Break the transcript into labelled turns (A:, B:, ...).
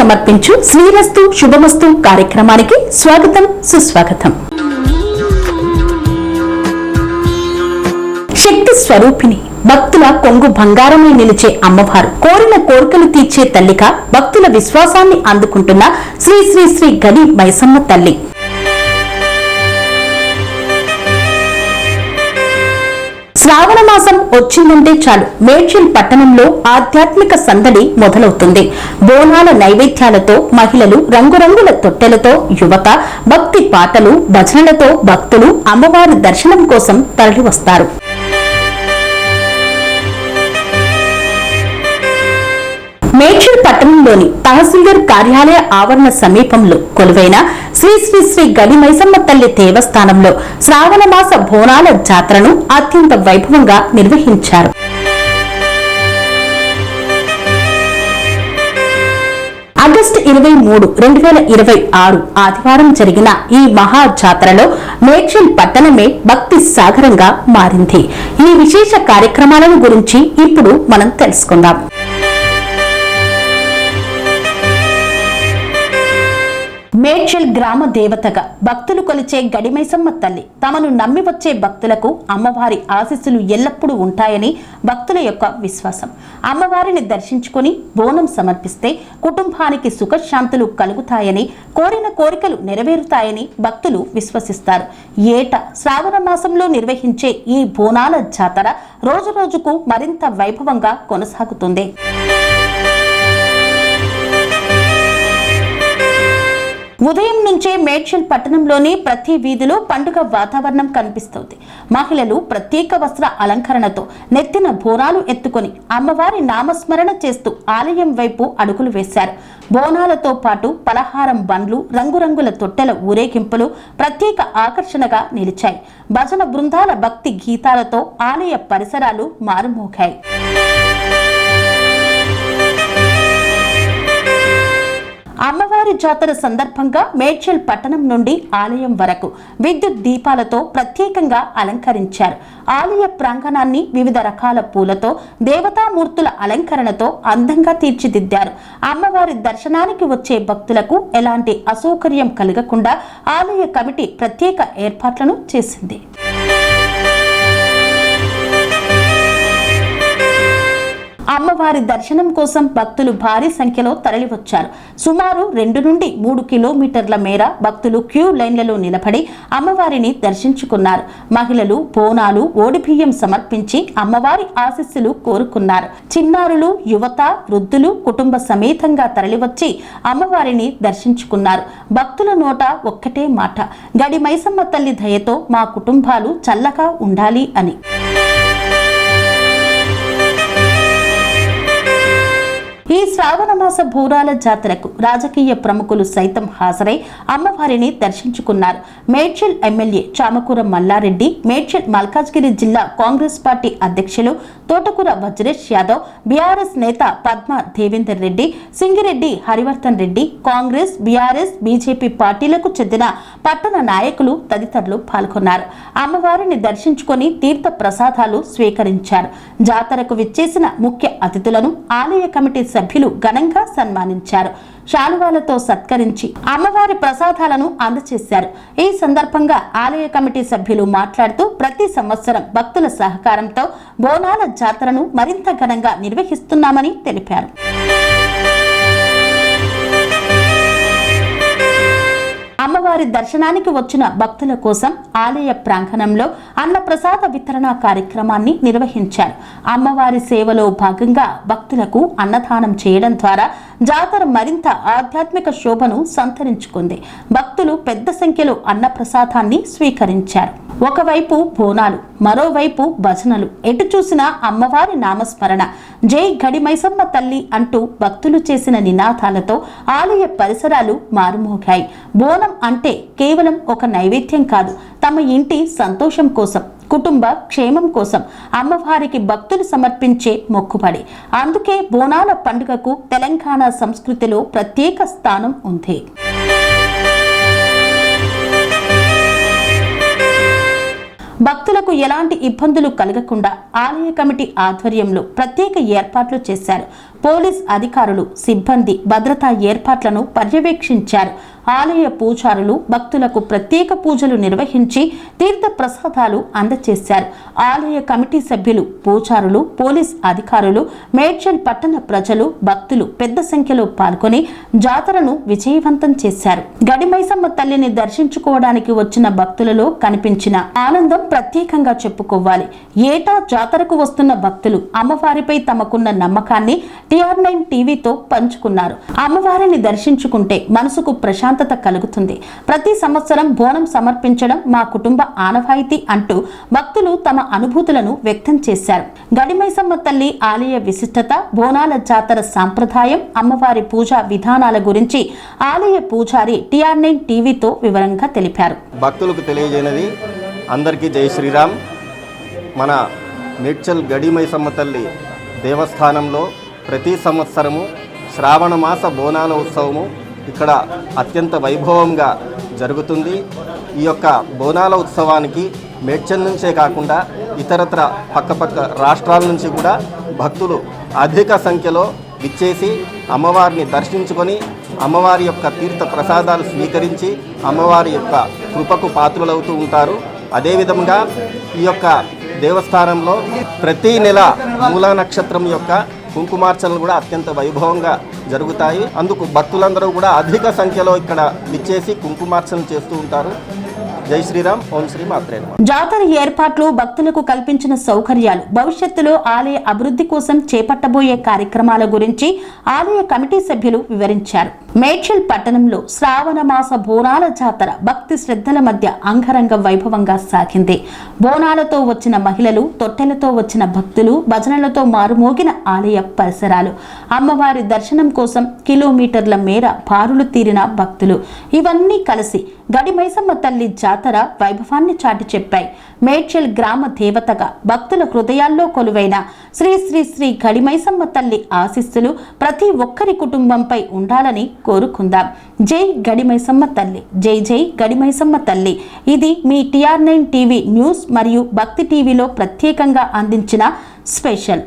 A: సమర్పించు శ్రీరస్తు శుభమస్తు కార్యక్రమానికి స్వాగతం సుస్వాగతం. శక్తి స్వరూపిణి, భక్తుల కొంగు బంగారమై నిలిచే అమ్మవారు, కోరిన కోరికలు తీర్చే తల్లిగా భక్తుల విశ్వాసాన్ని అందుకుంటున్న శ్రీ శ్రీ శ్రీ గడి మైసమ్మ తల్లి. శ్రావణ మాసం వచ్చిందంటే చాలు మేడ్చల్ పట్టణంలో ఆధ్యాత్మిక సందడి మొదలవుతుంది. బోనాల నైవేద్యాలతో మహిళలు, రంగురంగుల తొట్టెలతో యువత, భక్తి పాటలు, భజనలతో భక్తులు అమ్మవారి దర్శనం కోసం తరలివస్తారు. మేడ్చల్ పట్టణంలోని తహసీల్దార్ కార్యాలయ ఆవరణ సమీపంలో కొలువైన శ్రీ శ్రీ శ్రీ గడి మైసమ్మ తల్లి దేవస్థానంలో శ్రావణ మాస బోనాల జాతరను అత్యంత వైభవంగా నిర్వహించారు. ఆగస్టు 23, 2026 ఆదివారం జరిగిన ఈ మహా జాతరలో మేడ్చల్ పట్టణమే భక్తి సాగరంగా మారింది. ఈ విశేష కార్యక్రమాలను గురించి ఇప్పుడు మనం తెలుసుకుందాం. మేడ్చల్ గ్రామ దేవతగా భక్తులు కొలిచే గడి మైసమ్మ తల్లి తమను నమ్మి వచ్చే భక్తులకు అమ్మవారి ఆశీస్సులు ఎల్లప్పుడూ ఉంటాయని భక్తుల యొక్క విశ్వాసం. అమ్మవారిని దర్శించుకుని బోనం సమర్పిస్తే కుటుంబానికి సుఖశాంతులు కలుగుతాయని, కోరిన కోరికలు నెరవేరుతాయని భక్తులు విశ్వసిస్తారు. ఏటా శ్రావణ మాసంలో నిర్వహించే ఈ బోనాల జాతర రోజురోజుకు మరింత వైభవంగా కొనసాగుతుంది. ఉదయం నుంచే మేడ్చల్ పట్టణంలోని ప్రతి వీధిలో పండుగ వాతావరణం కనిపిస్తోంది. మహిళలు ప్రత్యేక వస్త్ర అలంకరణతో నెత్తిన బోనాలు ఎత్తుకొని అమ్మవారి నామస్మరణ చేస్తూ ఆలయం వైపు అడుగులు వేశారు. బోనాలతో పాటు పలహారం బండ్లు, రంగురంగుల తొట్టెల ఊరేగింపులు ప్రత్యేక ఆకర్షణగా నిలిచాయి. భజన బృందాల భక్తి గీతాలతో ఆలయ పరిసరాలు మారుమోగాయి. అమ్మవారి జాతర సందర్భంగా మేడ్చల్ పట్టణం నుండి ఆలయం వరకు విద్యుత్ దీపాలతో ప్రత్యేకంగా అలంకరించారు. ఆలయ ప్రాంగణాన్ని వివిధ రకాల పూలతో, దేవతామూర్తుల అలంకరణతో అందంగా తీర్చిదిద్దారు. అమ్మవారి దర్శనానికి వచ్చే భక్తులకు ఎలాంటి అసౌకర్యం కలగకుండా ఆలయ కమిటీ ప్రత్యేక ఏర్పాట్లను చేసింది. అమ్మవారి దర్శనం కోసం భక్తులు భారీ సంఖ్యలో తరలివచ్చారు. సుమారు 2 నుండి 3 కిలోమీటర్ల మేర భక్తులు క్యూ లైన్లలో నిలబడి అమ్మవారిని దర్శించుకున్నారు. మహిళలు బోనాలు, ఓడిబియ్యం సమర్పించి అమ్మవారి ఆశీస్సులు కోరుకున్నారు. చిన్నారులు, యువత, వృద్ధులు కుటుంబ సమేతంగా తరలివచ్చి అమ్మవారిని దర్శించుకున్నారు. భక్తుల నోట ఒక్కటే మాట, గడి మైసమ్మ తల్లి దయతో మా కుటుంబాలు చల్లగా ఉండాలి అని. ఈ శ్రావణ మాస బోనాల జాతరకు రాజకీయ ప్రముఖులు సైతం హాజరై అమ్మవారిని దర్శించుకున్నారు. మేడ్చల్ ఎమ్మెల్యే చామకూర మల్లారెడ్డి, మేడ్చల్ మల్కాజ్గిరి జిల్లా కాంగ్రెస్ పార్టీ అధ్యక్షులు తోటకూర వజ్రేష్ యాదవ్, బీఆర్ఎస్ నేత పద్మ దేవేందర్ రెడ్డి, సింగిరెడ్డి హరివర్ధన్ రెడ్డి, కాంగ్రెస్, బీఆర్ఎస్, బీజేపీ పార్టీలకు చెందిన పట్టణ నాయకులు తదితరులు పాల్గొన్నారు. అమ్మవారిని దర్శించుకొని తీర్థ ప్రసాదాలు స్వీకరించారు. జాతరకు విచ్చేసిన ముఖ్య అతిథులను ఆలయ కమిటీ సభ్యులు ఘనంగా సన్మానించారు. శాలువాలతో సత్కరించి అమ్మవారి ప్రసాదాలను అందజేశారు. ఈ సందర్భంగా ఆలయ కమిటీ సభ్యులు మాట్లాడుతూ ప్రతి సంవత్సరం భక్తుల సహకారంతో బోనాల జాతరను మరింత ఘనంగా నిర్వహిస్తున్నామని తెలిపారు. అమ్మవారి దర్శనానికి వచ్చిన భక్తుల కోసం ఆలయ ప్రాంగణంలో అన్నప్రసాద వితరణ కార్యక్రమాన్ని నిర్వహించారు. అమ్మవారి సేవలో భాగంగా భక్తులకు అన్నదానం చేయడం ద్వారా జాతర మరింత ఆధ్యాత్మిక శోభను సంతరించుకుంది. భక్తులు పెద్ద సంఖ్యలో అన్నప్రసాదాన్ని స్వీకరించారు. ఒకవైపు బోనాలు, మరోవైపు భజనలు, ఎటు చూసినా అమ్మవారి నామస్మరణ, జై గడి మైసమ్మ తల్లి అంటూ భక్తులు చేసిన నినాదాలతో ఆలయ పరిసరాలు మారుమోగాయి. బోనం అంటే కేవలం ఒక నైవేద్యం కాదు, తమ ఇంటి సంతోషం కోసం, కుటుంబ క్షేమం కోసం అమ్మవారికి భక్తులు సమర్పించే మొక్కుబడి. అందుకే బోనాల పండుగకు తెలంగాణ సంస్కృతిలో ప్రత్యేక స్థానం ఉంది. భక్తులకు ఎలాంటి ఇబ్బందులు కలగకుండా ఆలయ కమిటీ ఆధ్వర్యంలో ప్రత్యేక ఏర్పాట్లు చేశారు. పోలీస్ అధికారులు సిబ్బంది భద్రతా ఏర్పాట్లను పర్యవేక్షించారు. ఆలయ పూజారులు భక్తులకు ప్రత్యేక పూజలు నిర్వహించి తీర్థ ప్రసాదాలు అందజేశారు. ఆలయ కమిటీ సభ్యులు, పూజారులు, పోలీస్ అధికారులు, మేడ్చల్ పట్టణ ప్రజలు, భక్తులు పెద్ద సంఖ్యలో పాల్గొని జాతరను విజయవంతం చేశారు. గడిమైసమ్మ తల్లిని దర్శించుకోవడానికి వచ్చిన భక్తులలో కనిపించిన ఆనందం ప్రత్యేకంగా చెప్పుకోవాలి. ఏటా జాతరకు వస్తున్న భక్తులు అమ్మవారిపై తమకున్న నమ్మకాన్ని TR9 టీవీతో పంచుకున్నారు. అమ్మవారిని దర్శించుకుంటే మనసుకు ప్రశాంతత కలుగుతుంది. ప్రతి సంవత్సరం బోనం సమర్పించడం మా కుటుంబ ఆనవాయితీ అంటూ భక్తులు తమ అనుభూతులను వ్యక్తం చేశారు. గడిమైసమ్మ తల్లి ఆలయ విశిష్టత, బోనాల జాతర సాంప్రదాయం, అమ్మవారి పూజా విధానాల గురించి ఆలయ పూజారి TR9 టీవీతో వివరంగా తెలిపారు.
B: భక్తులకు తెలియజేయనది అందరికీ జై శ్రీరామ్. మన మేడ్చల్ గడిమైసమ్మ తల్లి దేవస్థానంలో ప్రతి సంవత్సరము శ్రావణ మాస బోనాల ఉత్సవము ఇక్కడ అత్యంత వైభవంగా జరుగుతుంది. ఈ యొక్క బోనాల ఉత్సవానికి మేడ్చల్ నుంచే కాకుండా ఇతరత్ర పక్కపక్క రాష్ట్రాల నుంచి కూడా భక్తులు అధిక సంఖ్యలో విచ్చేసి అమ్మవారిని దర్శించుకొని అమ్మవారి యొక్క తీర్థ ప్రసాదాలు స్వీకరించి అమ్మవారి యొక్క కృపకు పాత్రులవుతూ ఉంటారు. అదేవిధంగా ఈ యొక్క దేవస్థానంలో ప్రతి నెల మూలా నక్షత్రం యొక్క కుంకుమార్చనలు కూడా అత్యంత వైభవంగా జరుగుతాయి. అందుకు భక్తులందరూ కూడా అధిక సంఖ్యలో ఇక్కడ విచ్చేసి కుంకుమార్చన చేస్తూ ఉంటారు. జై శ్రీరామ్. ఓం శ్రీ మాత్రే నమః.
A: జాతర ఏర్పాట్లు, భక్తులకు కల్పించిన సౌకర్యాలు, భవిష్యత్తులో ఆలయ అభివృద్ధి కోసం చేపట్టబోయే కార్యక్రమాల గురించి ఆలయ కమిటీ సభ్యులు వివరించారు. మేడ్చల్ పట్టణంలో శ్రావణ మాస బోనాల జాతర భక్తి శ్రద్ధల మధ్య అంగరంగ వైభవంగా సాగింది. బోనాలతో వచ్చిన మహిళలు, తొట్టెలతో వచ్చిన భక్తులు, భజనలతో మారుమోగిన ఆలయ పరిసరాలు, అమ్మవారి దర్శనం కోసం కిలోమీటర్ల మేర బారులు తీరిన భక్తులు, ఇవన్నీ కలిసి గడిమైసమ్మ తల్లి జాతర వైభవాన్ని చాటి చెప్పాయి. మేడ్చల్ గ్రామ దేవతగా భక్తుల హృదయాల్లో కొలువైన శ్రీ శ్రీ శ్రీ గడిమైసమ్మ తల్లి ఆశీస్సులు ప్రతి ఒక్కరి కుటుంబంపై ఉండాలని కోరుకుందాం. జై గడిమైసమ్మ తల్లి. జై జై గడిమైసమ్మ తల్లి. ఇది మీ TR9 టీవీ న్యూస్ మరియు భక్తి టీవీలో ప్రత్యేకంగా అందించిన స్పెషల్.